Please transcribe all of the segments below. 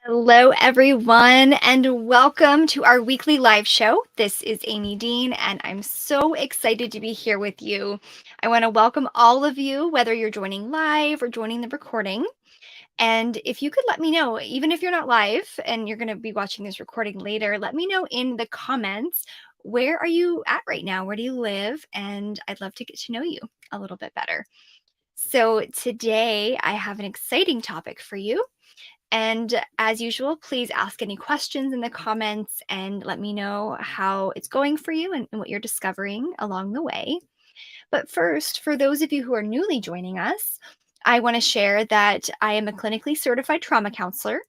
Hello, everyone, and welcome to our weekly live show. This is Amy Dean, and I'm so excited to be here with you. I want to welcome all of you, whether you're joining live or joining the recording. And if you could let me know, even if you're not live and you're going to be watching this recording later, let me know in the comments, where are you at right now? Where do you live? And I'd love to get to know you a little bit better. So today I have an exciting topic for you. And as usual, please ask any questions in the comments and let me know how it's going for you and what you're discovering along the way. But first, for those of you who are newly joining us, I want to share that I am a clinically certified trauma counselor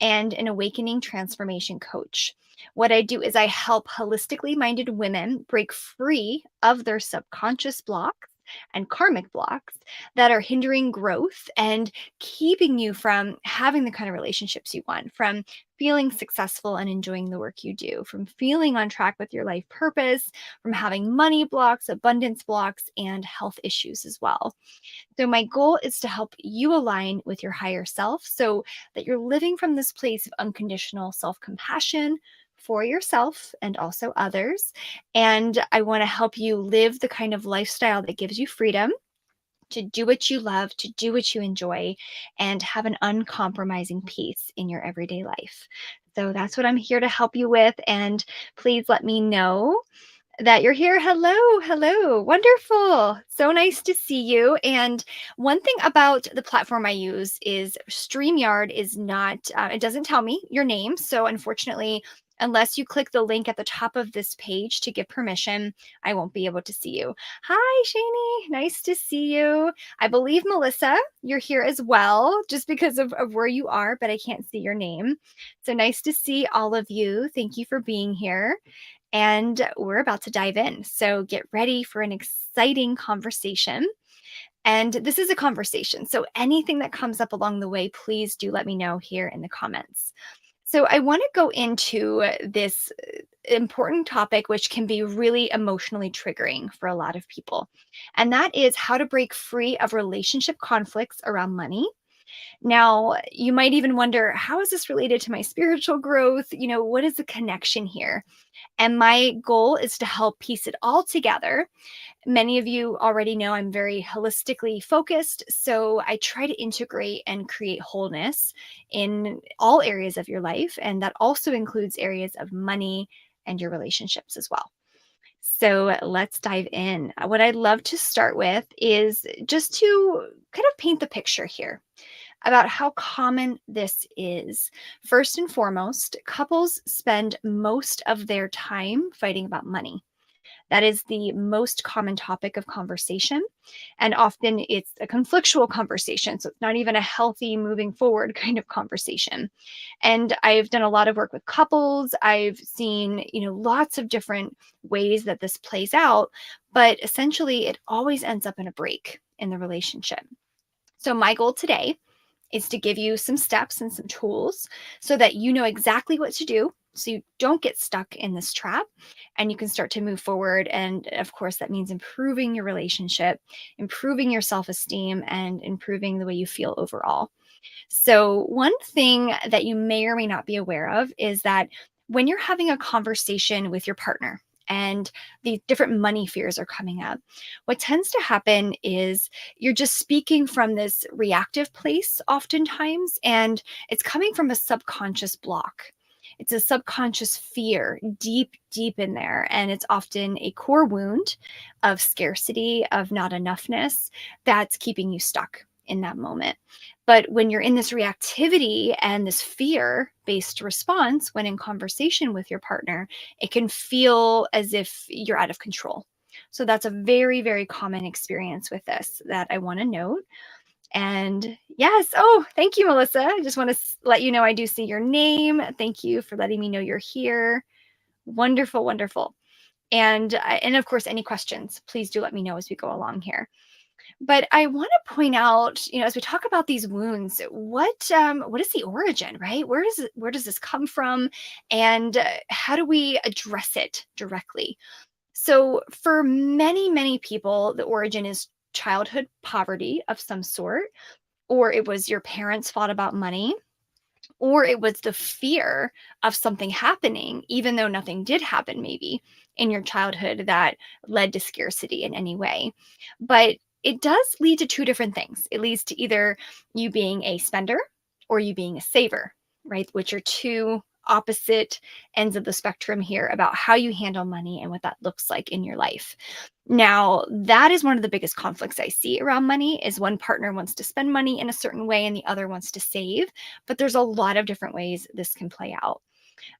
and an awakening transformation coach. What I do is I help holistically minded women break free of their subconscious blocks and karmic blocks that are hindering growth and keeping you from having the kind of relationships you want, from feeling successful and enjoying the work you do, from feeling on track with your life purpose, from having money blocks, abundance blocks, and health issues as well. So, my goal is to help you align with your higher self so that you're living from this place of unconditional self compassion for yourself and also others. And I want to help you live the kind of lifestyle that gives you freedom to do what you love, to do what you enjoy, and have an uncompromising peace in your everyday life. So that's what I'm here to help you with. And please let me know that you're here. Hello, hello. Wonderful. So nice to see you. And one thing about the platform I use is StreamYard is not, it doesn't tell me your name. So unfortunately, unless you click the link at the top of this page to give permission, I won't be able to see you. Hi, Shani. Nice to see you. I believe, Melissa, you're here as well, just because of where you are, but I can't see your name. So nice to see all of you. Thank you for being here. And we're about to dive in. So get ready for an exciting conversation. And this is a conversation. So anything that comes up along the way, please do let me know here in the comments. So I want to go into this important topic, which can be really emotionally triggering for a lot of people. And that is how to break free of relationship conflicts around money. Now, you might even wonder, how is this related to my spiritual growth? What is the connection here? And my goal is to help piece it all together. Many of you already know I'm very holistically focused, so I try to integrate and create wholeness in all areas of your life. And that also includes areas of money and your relationships as well. So let's dive in. What I'd love to start with is just to kind of paint the picture here about how common this is. First and foremost, couples spend most of their time fighting about money. That is the most common topic of conversation. And often it's a conflictual conversation. So it's not even a healthy moving forward kind of conversation. And I've done a lot of work with couples. I've seen, lots of different ways that this plays out. But essentially, it always ends up in a break in the relationship. So my goal today is to give you some steps and some tools so that you know exactly what to do so you don't get stuck in this trap and you can start to move forward. And of course, that means improving your relationship, improving your self esteem, and improving the way you feel overall. So, one thing that you may or may not be aware of is that when you're having a conversation with your partner, and the different money fears are coming up, what tends to happen is you're just speaking from this reactive place oftentimes, and it's coming from a subconscious block. It's a subconscious fear deep, deep in there. And it's often a core wound of scarcity, of not enoughness that's keeping you stuck in that moment. But when you're in this reactivity and this fear based response, when in conversation with your partner, it can feel as if you're out of control. So that's a very, very common experience with this that I want to note. And yes, oh, thank you, Melissa. I just want to let you know I do see your name. Thank you for letting me know you're here. Wonderful, wonderful. And of course, any questions, please do let me know as we go along here. But I want to point out, as we talk about these wounds, what is the origin, right? Where does this come from, and how do we address it directly? So, for many, many people, the origin is childhood poverty of some sort, or it was your parents fought about money, or it was the fear of something happening, even though nothing did happen, maybe in your childhood that led to scarcity in any way. But it does lead to two different things. It leads to either you being a spender or you being a saver, right? Which are two opposite ends of the spectrum here about how you handle money and what that looks like in your life. Now, that is one of the biggest conflicts I see around money is one partner wants to spend money in a certain way and the other wants to save, but there's a lot of different ways this can play out.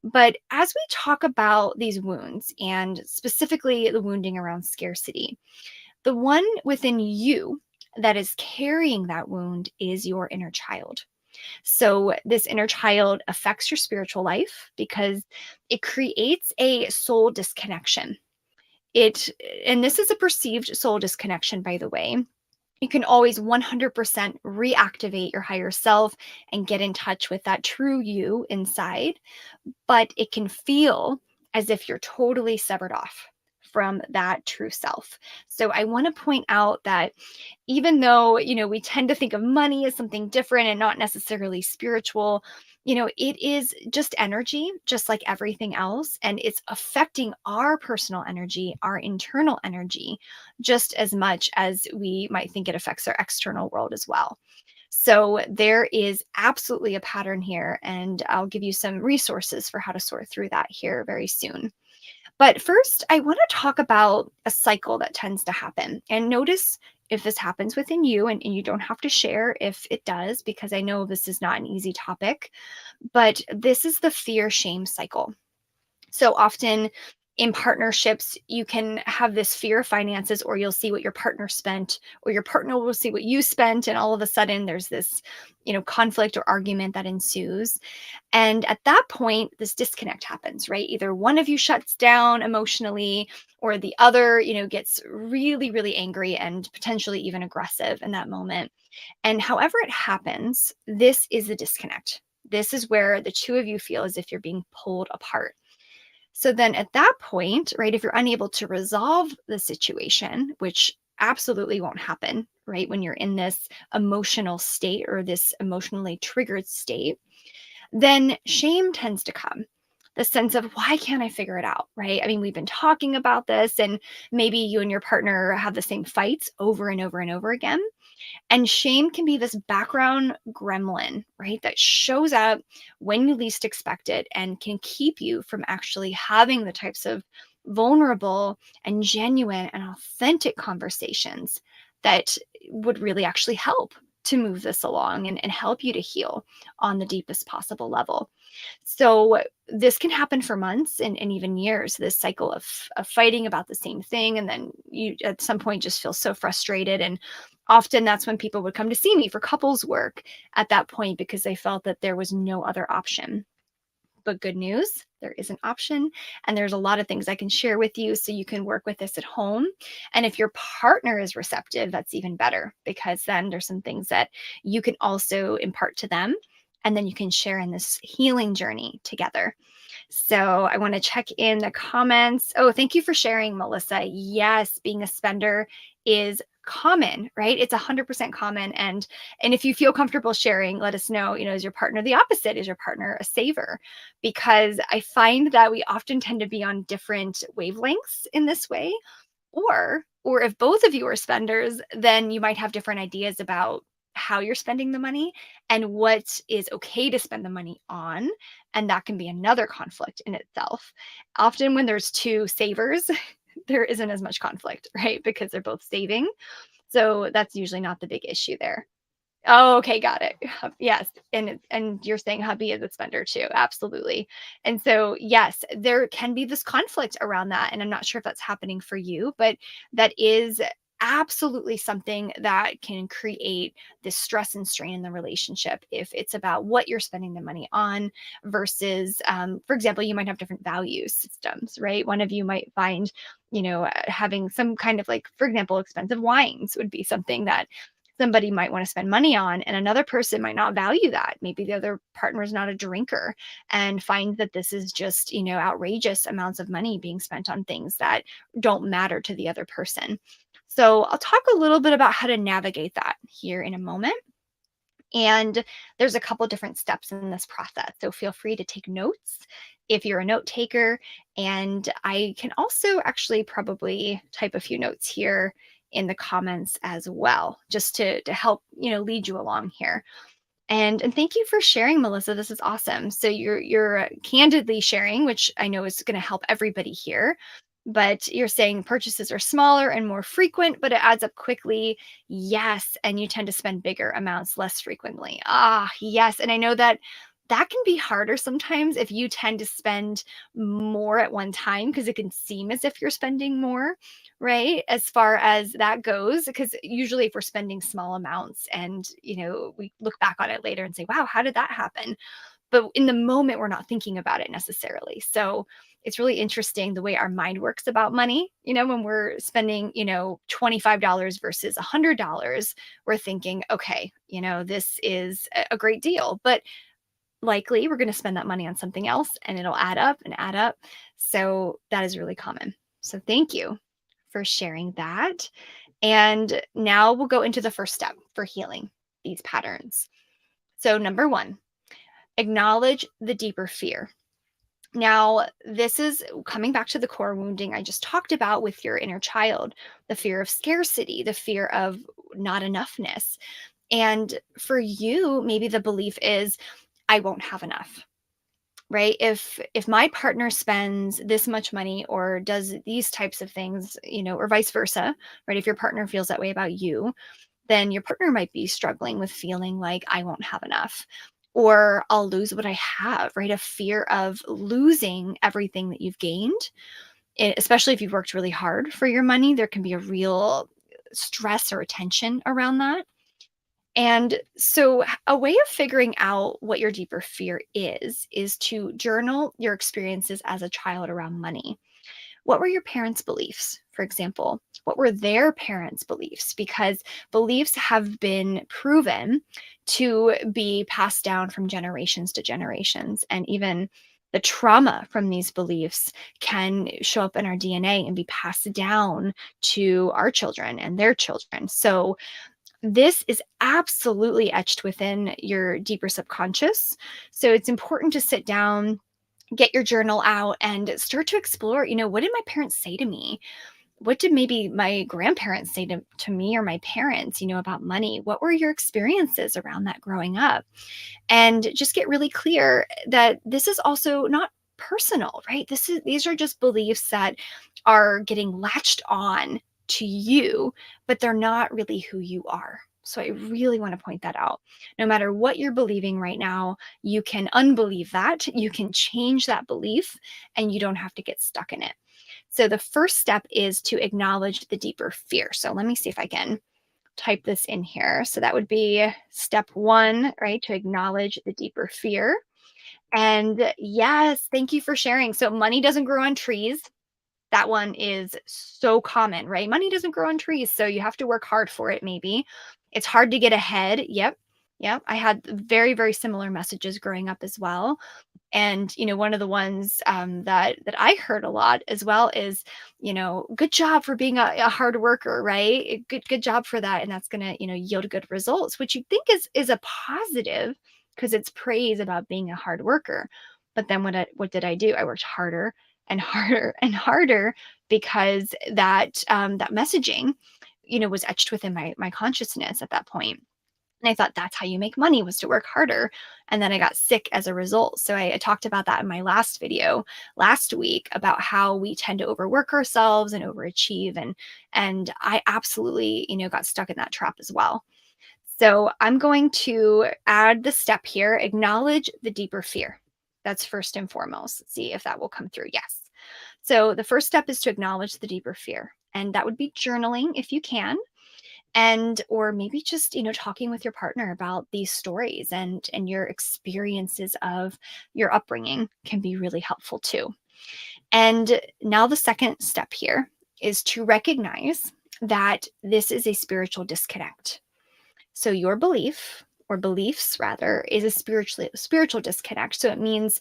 But as we talk about these wounds and specifically the wounding around scarcity, the one within you that is carrying that wound is your inner child. So, this inner child affects your spiritual life because it creates a soul disconnection. It and this is a perceived soul disconnection, by the way. You can always 100% reactivate your higher self and get in touch with that true you inside, but it can feel as if you're totally severed off from that true self. So I want to point out that even though, we tend to think of money as something different and not necessarily spiritual, it is just energy, just like everything else. And it's affecting our personal energy, our internal energy, just as much as we might think it affects our external world as well. So there is absolutely a pattern here, and I'll give you some resources for how to sort through that here very soon. But first, I want to talk about a cycle that tends to happen and notice if this happens within you, and you don't have to share if it does, because I know this is not an easy topic, but this is the fear shame cycle. So often in partnerships, you can have this fear of finances, or you'll see what your partner spent, or your partner will see what you spent. And all of a sudden, there's this, conflict or argument that ensues. And at that point, this disconnect happens, right? Either one of you shuts down emotionally, or the other, gets really, really angry and potentially even aggressive in that moment. And however it happens, this is the disconnect. This is where the two of you feel as if you're being pulled apart. So then at that point, right, if you're unable to resolve the situation, which absolutely won't happen, right, when you're in this emotional state or this emotionally triggered state, then shame tends to come. The sense of, why can't I figure it out? Right. I mean, we've been talking about this, and maybe you and your partner have the same fights over and over and over again. And shame can be this background gremlin, right? That shows up when you least expect it and can keep you from actually having the types of vulnerable and genuine and authentic conversations that would really actually help to move this along and help you to heal on the deepest possible level. So this can happen for months and even years, this cycle of fighting about the same thing. And then you at some point just feel so frustrated. And often that's when people would come to see me for couples work at that point because they felt that there was no other option. But good news, there is an option, and there's a lot of things I can share with you so you can work with this at home. And if your partner is receptive, that's even better, because then there's some things that you can also impart to them. And then you can share in this healing journey together. So I want to check in the comments. Oh, thank you for sharing, Melissa. Yes, being a spender is common, right? It's 100% common. And if you feel comfortable sharing, let us know, is your partner the opposite? Is your partner a saver? Because I find that we often tend to be on different wavelengths in this way. Or if both of you are spenders, then you might have different ideas about how you're spending the money and what is okay to spend the money on. And that can be another conflict in itself. Often when there's two savers, there isn't as much conflict, right? Because they're both saving. So that's usually not the big issue there. Oh, okay, got it. Yes, and you're saying hubby is a spender too, absolutely. And so, yes, there can be this conflict around that, and I'm not sure if that's happening for you, but that is absolutely something that can create this stress and strain in the relationship if it's about what you're spending the money on versus, for example, you might have different value systems, right? One of you might find, having some kind of like, for example, expensive wines would be something that somebody might want to spend money on, and another person might not value that. Maybe the other partner is not a drinker and finds that this is just, outrageous amounts of money being spent on things that don't matter to the other person. So I'll talk a little bit about how to navigate that here in a moment. And there's a couple different steps in this process. So feel free to take notes if you're a note taker. And I can also actually probably type a few notes here in the comments as well, just to help, lead you along here. And thank you for sharing, Melissa. This is awesome. So you're candidly sharing, which I know is going to help everybody here. But you're saying purchases are smaller and more frequent, but it adds up quickly. Yes, and you tend to spend bigger amounts less frequently. Ah, yes, and I know that that can be harder sometimes if you tend to spend more at one time because it can seem as if you're spending more, right? As far as that goes, because usually if we're spending small amounts and, we look back on it later and say, wow, how did that happen? But in the moment, we're not thinking about it necessarily. So it's really interesting the way our mind works about money. When we're spending, $25 versus $100, we're thinking, okay, this is a great deal. But likely we're going to spend that money on something else and it'll add up and add up. So that is really common. So thank you for sharing that. And now we'll go into the first step for healing these patterns. So, number one, acknowledge the deeper fear. Now, this is coming back to the core wounding I just talked about with your inner child, the fear of scarcity, the fear of not enoughness. And for you, maybe the belief is, I won't have enough. Right? If my partner spends this much money or does these types of things, or vice versa, right? If your partner feels that way about you, then your partner might be struggling with feeling like I won't have enough or I'll lose what I have, right? A fear of losing everything that you've gained, especially if you've worked really hard for your money. There can be a real stress or tension around that. And so, a way of figuring out what your deeper fear is to journal your experiences as a child around money. What were your parents' beliefs, for example? What were their parents' beliefs? Because beliefs have been proven to be passed down from generations to generations. And even the trauma from these beliefs can show up in our DNA and be passed down to our children and their children. So, this is absolutely etched within your deeper subconscious. So, it's important to sit down, get your journal out and start to explore, what did my parents say to me? What did maybe my grandparents say to me or my parents, about money? What were your experiences around that growing up? And just get really clear that this is also not personal, right? These are just beliefs that are getting latched on to you, but they're not really who you are. So I really want to point that out. No matter what you're believing right now, you can unbelieve that, you can change that belief, and you don't have to get stuck in it. So the first step is to acknowledge the deeper fear. So let me see if I can type this in here. So that would be step one, right? To acknowledge the deeper fear. And yes, thank you for sharing. So money doesn't grow on trees. That one is so common, right? Money doesn't grow on trees, so you have to work hard for it, maybe. It's hard to get ahead. Yep. Yep. I had very, very similar messages growing up as well. And one of the ones that I heard a lot as well is, good job for being a hard worker, right? Good job for that, and that's going to yield good results, which you think is a positive because it's praise about being a hard worker. But then what did I do? I worked harder and harder and harder because that messaging, was etched within my consciousness at that point. And I thought that's how you make money, was to work harder. And then I got sick as a result. So I talked about that in my last video last week about how we tend to overwork ourselves and overachieve. And I absolutely, got stuck in that trap as well. So I'm going to add the step here, acknowledge the deeper fear. That's first and foremost. Let's see if that will come through. Yes. So the first step is to acknowledge the deeper fear. And that would be journaling if you can, and or maybe just talking with your partner about these stories and your experiences of your upbringing can be really helpful too. And now the second step here is to recognize that this is a spiritual disconnect. So your belief, or beliefs rather, is a spiritual disconnect. So it means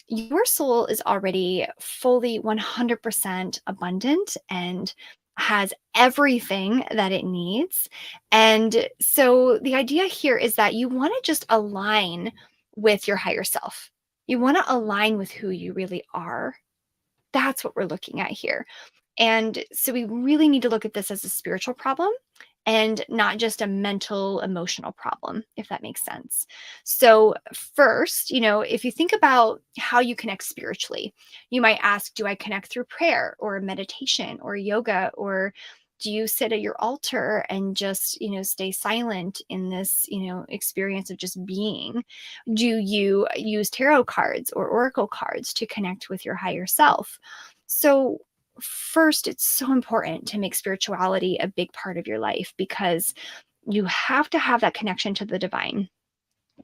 your soul is already fully 100% abundant and has everything that it needs. And so the idea here is that you want to just align with your higher self. You want to align with who you really are. That's what we're looking at here. And so we really need to look at this as a spiritual problem and not just a mental, emotional problem, if that makes sense. So, first, if you think about how you connect spiritually, you might ask, do I connect through prayer or meditation or yoga? Or do you sit at your altar and just, stay silent in this, experience of just being? Do you use tarot cards or oracle cards to connect with your higher self? So, first, it's so important to make spirituality a big part of your life because you have to have that connection to the divine.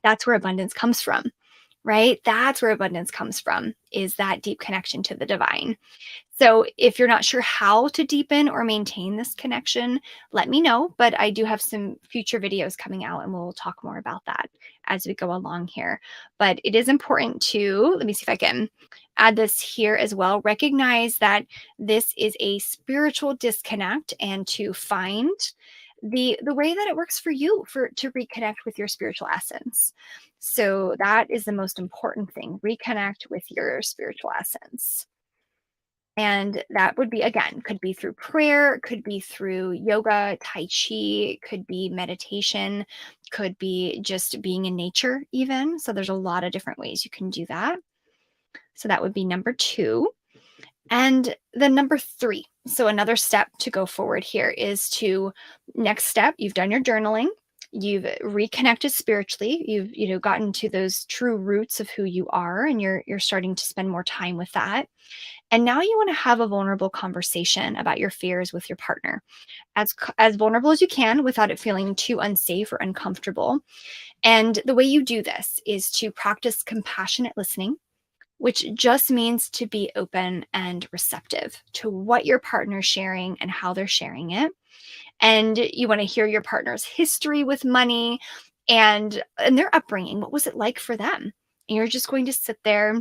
That's where abundance comes from, right? That's where abundance comes from, is that deep connection to the divine. So, if you're not sure how to deepen or maintain this connection, let me know. But I do have some future videos coming out and we'll talk more about that as we go along here. But it is important to, let me see if I can add this here as well. Recognize that this is a spiritual disconnect and to find the way that it works for you for to reconnect with your spiritual essence. So that is the most important thing. Reconnect with your spiritual essence. And that would be, again, could be through prayer, could be through yoga, tai chi, could be meditation, could be just being in nature, even. So there's a lot of different ways you can do that. So that would be number two. And then number three. So another step to go forward here is to next step, you've done your journaling. You've reconnected spiritually. You've gotten to those true roots of who you are, and you're starting to spend more time with that. And now you want to have a vulnerable conversation about your fears with your partner, as vulnerable as you can without it feeling too unsafe or uncomfortable. And the way you do this is to practice compassionate listening, which just means to be open and receptive to what your partner's sharing and how they're sharing it. And you want to hear your partner's history with money and their upbringing. What was it like for them? And you're just going to sit there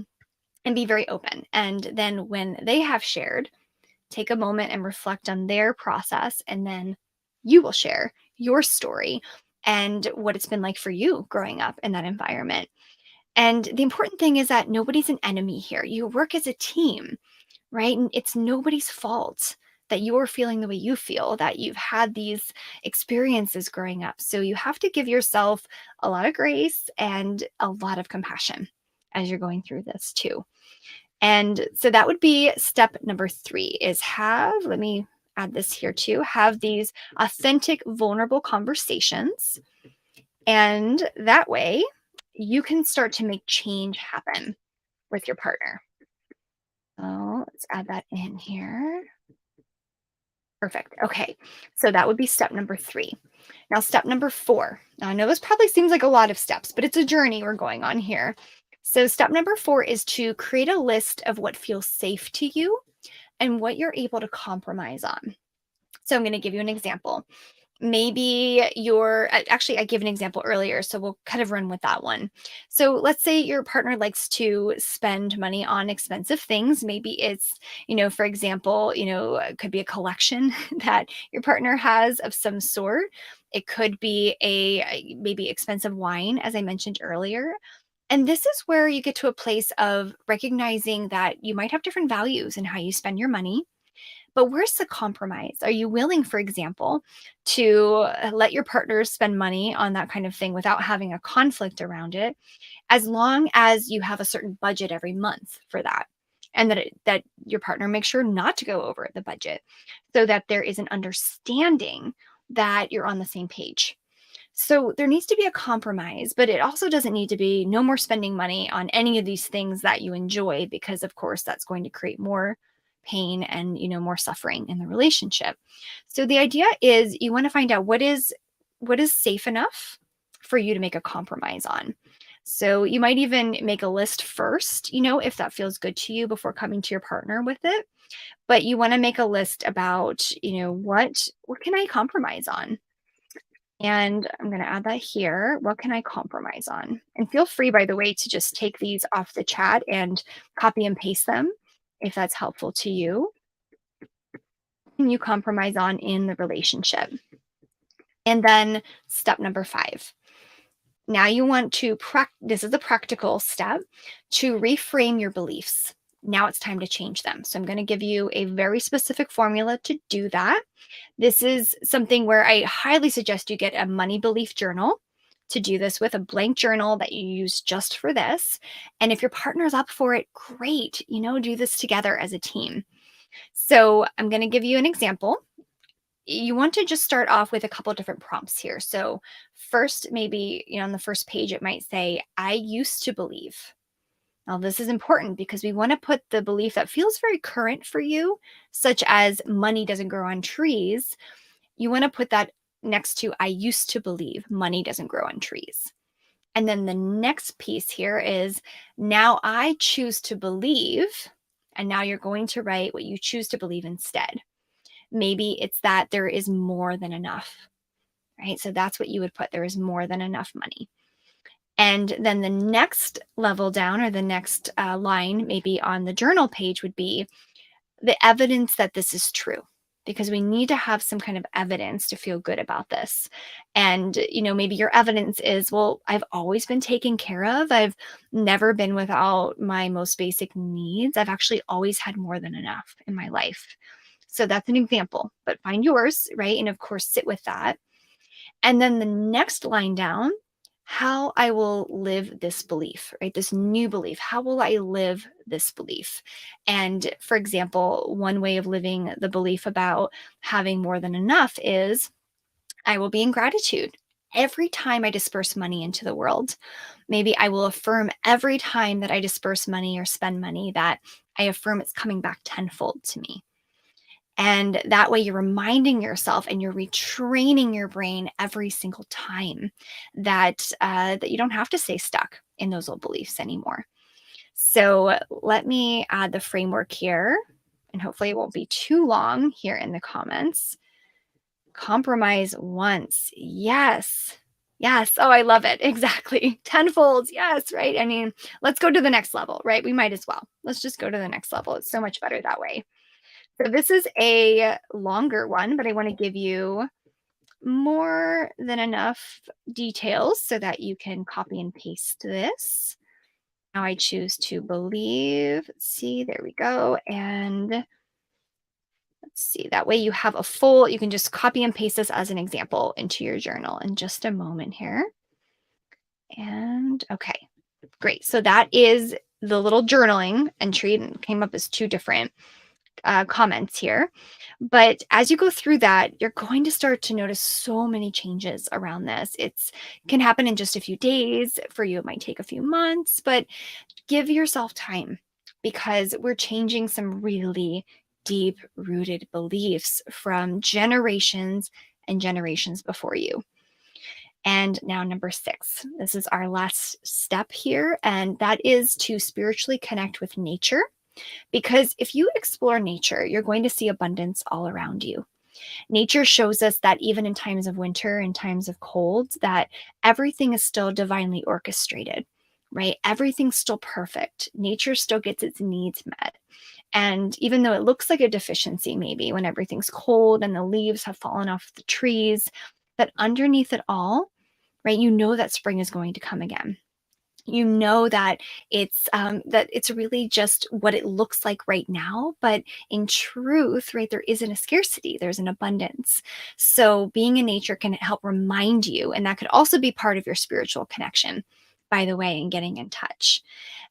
and be very open. And then when they have shared, take a moment and reflect on their process. And then you will share your story and what it's been like for you growing up in that environment. And the important thing is that nobody's an enemy here. You work as a team, right? And it's nobody's fault that you're feeling the way you feel, that you've had these experiences growing up. So you have to give yourself a lot of grace and a lot of compassion as you're going through this too. And so that would be step number three is let me add this here too, have these authentic, vulnerable conversations. And that way you can start to make change happen with your partner. Oh, let's add that in here. Perfect. Okay. So that would be step number three. Now, step number four. Now, I know this probably seems like a lot of steps, but it's a journey we're going on here. So, step number four is to create a list of what feels safe to you and what you're able to compromise on. So, I'm going to give you an example. Maybe actually, I gave an example earlier, so we'll kind of run with that one. So let's say your partner likes to spend money on expensive things. Maybe it's, for example, it could be a collection that your partner has of some sort. It could be a maybe expensive wine, as I mentioned earlier. And this is where you get to a place of recognizing that you might have different values in how you spend your money, but where's the compromise? Are you willing, for example, to let your partner spend money on that kind of thing without having a conflict around it, as long as you have a certain budget every month for that? And that your partner makes sure not to go over the budget so that there is an understanding that you're on the same page. So there needs to be a compromise, but it also doesn't need to be no more spending money on any of these things that you enjoy, because of course that's going to create more pain and more suffering in the relationship. So the idea is you want to find out what is safe enough for you to make a compromise on. So you might even make a list first, if that feels good to you before coming to your partner with it. But you want to make a list about, what can I compromise on? And I'm going to add that here. What can I compromise on? And feel free, by the way, to just take these off the chat and copy and paste them if that's helpful to you. can you compromise on in the relationship? And then step number 5. Now you want to this is a practical step to reframe your beliefs. Now it's time to change them. So I'm going to give you a very specific formula to do that. This is something where I highly suggest you get a money belief journal to do this with, a blank journal that you use just for this. And if your partner's up for it, great. Do this together as a team. So I'm going to give you an example. You want to just start off with a couple different prompts here. So first, maybe, on the first page, it might say, I used to believe. Now, this is important because we want to put the belief that feels very current for you, such as money doesn't grow on trees. You want to put that next to, I used to believe money doesn't grow on trees. And then the next piece here is, now I choose to believe. And now you're going to write what you choose to believe instead. Maybe it's that there is more than enough, right? So that's what you would put. There is more than enough money. And then the next level down, or the next line, maybe on the journal page, would be the evidence that this is true, because we need to have some kind of evidence to feel good about this. And, maybe your evidence is, well, I've always been taken care of. I've never been without my most basic needs. I've actually always had more than enough in my life. So that's an example, but find yours, right? And of course, sit with that. And then the next line down, how I will live this belief, right? This new belief. How will I live this belief? And for example, one way of living the belief about having more than enough is, I will be in gratitude every time I disperse money into the world. Maybe I will affirm every time that I disperse money or spend money, that I affirm it's coming back tenfold to me. And that way you're reminding yourself and you're retraining your brain every single time that you don't have to stay stuck in those old beliefs anymore. So let me add the framework here, and hopefully it won't be too long here in the comments. Compromise once. Yes. Yes. Oh, I love it. Exactly. Tenfold. Yes. Right. I mean, let's go to the next level, right? We might as well. Let's just go to the next level. It's so much better that way. So this is a longer one, but I want to give you more than enough details so that you can copy and paste this. Now I choose to believe. Let's see, there we go. And let's see, that way you have a full, you can just copy and paste this as an example into your journal in just a moment here. And okay, great. So that is the little journaling entry, and came up as 2 different comments here. But as you go through that, you're going to start to notice so many changes around this. It can happen in just a few days. For you, it might take a few months, but give yourself time, because we're changing some really deep rooted beliefs from generations and generations before you. And now, number 6, this is our last step here, and that is to spiritually connect with nature. Because if you explore nature, you're going to see abundance all around you. Nature shows us that even in times of winter and times of cold, that everything is still divinely orchestrated, right? Everything's still perfect. Nature still gets its needs met. And even though it looks like a deficiency, maybe when everything's cold and the leaves have fallen off the trees, that underneath it all, right, that spring is going to come again. That it's really just what it looks like right now, but in truth, right, there isn't a scarcity, there's an abundance. So being in nature can help remind you, and that could also be part of your spiritual connection, by the way, and getting in touch.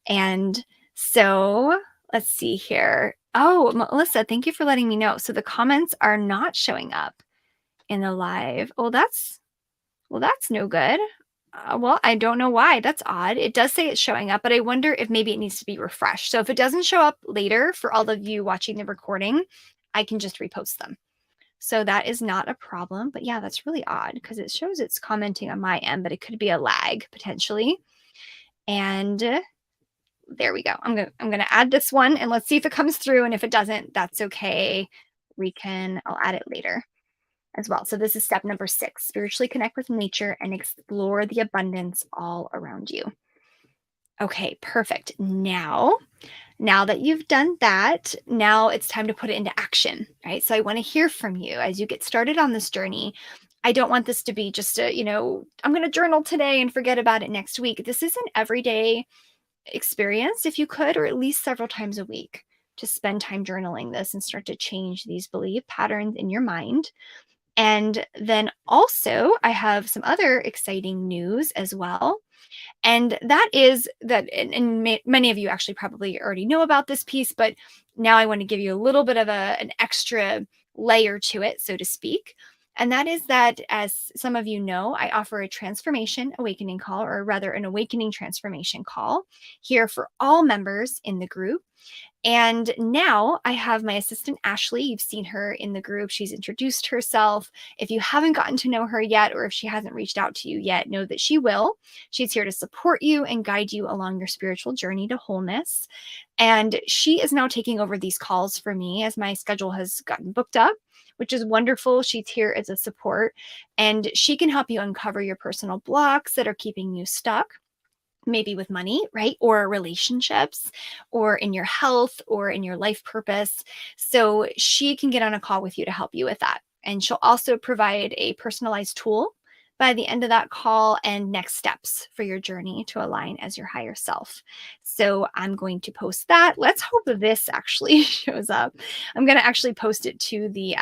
And so let's see here. Oh, Melissa, thank you for letting me know. So the comments are not showing up in the live. That's no good. Well, I don't know why. That's odd. It does say it's showing up, but I wonder if maybe it needs to be refreshed. So if it doesn't show up later for all of you watching the recording, I can just repost them. So that is not a problem. But yeah, that's really odd because it shows it's commenting on my end, but it could be a lag potentially. And there we go. I'm gonna add this one, and let's see if it comes through. And if it doesn't, that's okay. I'll add it later as well. So this is step number 6, spiritually connect with nature and explore the abundance all around you. Okay, perfect. Now Now that you've done that, now it's time to put it into action, right? So I want to hear from you as you get started on this journey. I don't want this to be just a, I'm going to journal today and forget about it next week. This is an everyday experience, if you could, or at least several times a week to spend time journaling this and start to change these belief patterns in your mind. And then also, I have some other exciting news as well. And that is that, and many of you actually probably already know about this piece, but now I want to give you a little bit of an extra layer to it, so to speak. And that is that, as some of you know, I offer a transformation awakening call, or rather, an awakening transformation call here for all members in the group. And now I have my assistant, Ashley. You've seen her in the group. She's introduced herself. If you haven't gotten to know her yet, or if she hasn't reached out to you yet, know that she will. She's here to support you and guide you along your spiritual journey to wholeness. And she is now taking over these calls for me as my schedule has gotten booked up, which is wonderful. She's here as a support, and she can help you uncover your personal blocks that are keeping you stuck, maybe with money, right? Or relationships, or in your health, or in your life purpose. So she can get on a call with you to help you with that. And she'll also provide a personalized tool by the end of that call and next steps for your journey to align as your higher self. So I'm going to post that. Let's hope this actually shows up. I'm going to actually post it to the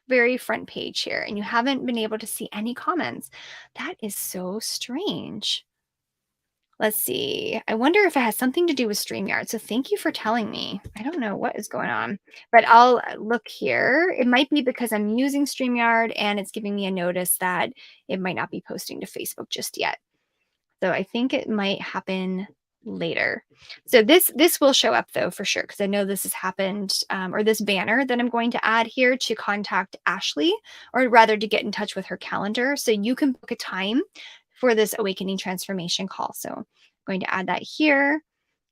very front page here, and you haven't been able to see any comments. That is so strange. Let's see. I wonder if it has something to do with StreamYard. So thank you for telling me. I don't know what is going on, but I'll look here. It might be because I'm using StreamYard and it's giving me a notice that it might not be posting to Facebook just yet. So I think it might happen later. So this will show up though for sure, because I know this has happened, or this banner that I'm going to add here to contact Ashley, or rather to get in touch with her calendar, so you can book a time for this awakening transformation call. So I'm going to add that here,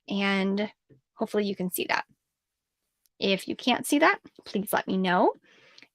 and hopefully you can see that. If you can't see that, please let me know,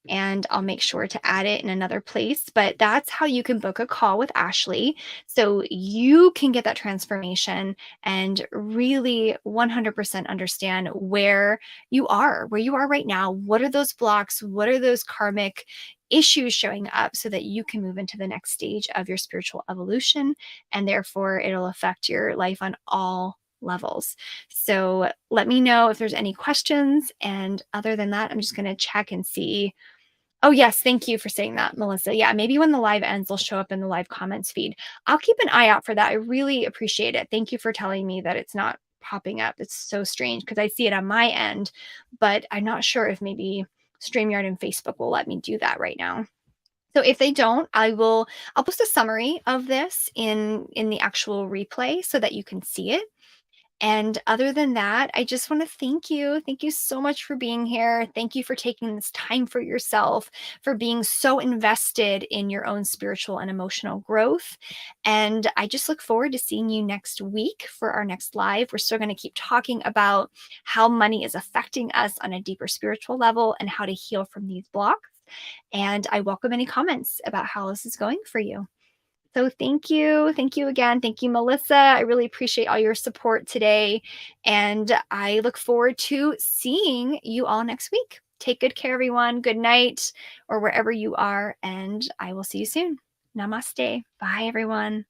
and I'll make sure to add it in another place. But that's how you can book a call with Ashley, so you can get that transformation and really 100% understand where you are right now. What are those blocks? What are those karmic issues showing up, so that you can move into the next stage of your spiritual evolution, and therefore it'll affect your life on all levels. So let me know if there's any questions. And other than that, I'm just going to check and see. Oh, yes. Thank you for saying that, Melissa. Yeah, maybe when the live ends, they'll show up in the live comments feed. I'll keep an eye out for that. I really appreciate it. Thank you for telling me that it's not popping up. It's so strange because I see it on my end, but I'm not sure if maybe StreamYard and Facebook will let me do that right now. So if they don't, I'll post a summary of this in the actual replay so that you can see it. And other than that, I just want to thank you. Thank you so much for being here. Thank you for taking this time for yourself, for being so invested in your own spiritual and emotional growth. And I just look forward to seeing you next week for our next live. We're still going to keep talking about how money is affecting us on a deeper spiritual level and how to heal from these blocks. And I welcome any comments about how this is going for you. So thank you. Thank you again. Thank you, Melissa. I really appreciate all your support today. And I look forward to seeing you all next week. Take good care, everyone. Good night, or wherever you are. And I will see you soon. Namaste. Bye, everyone.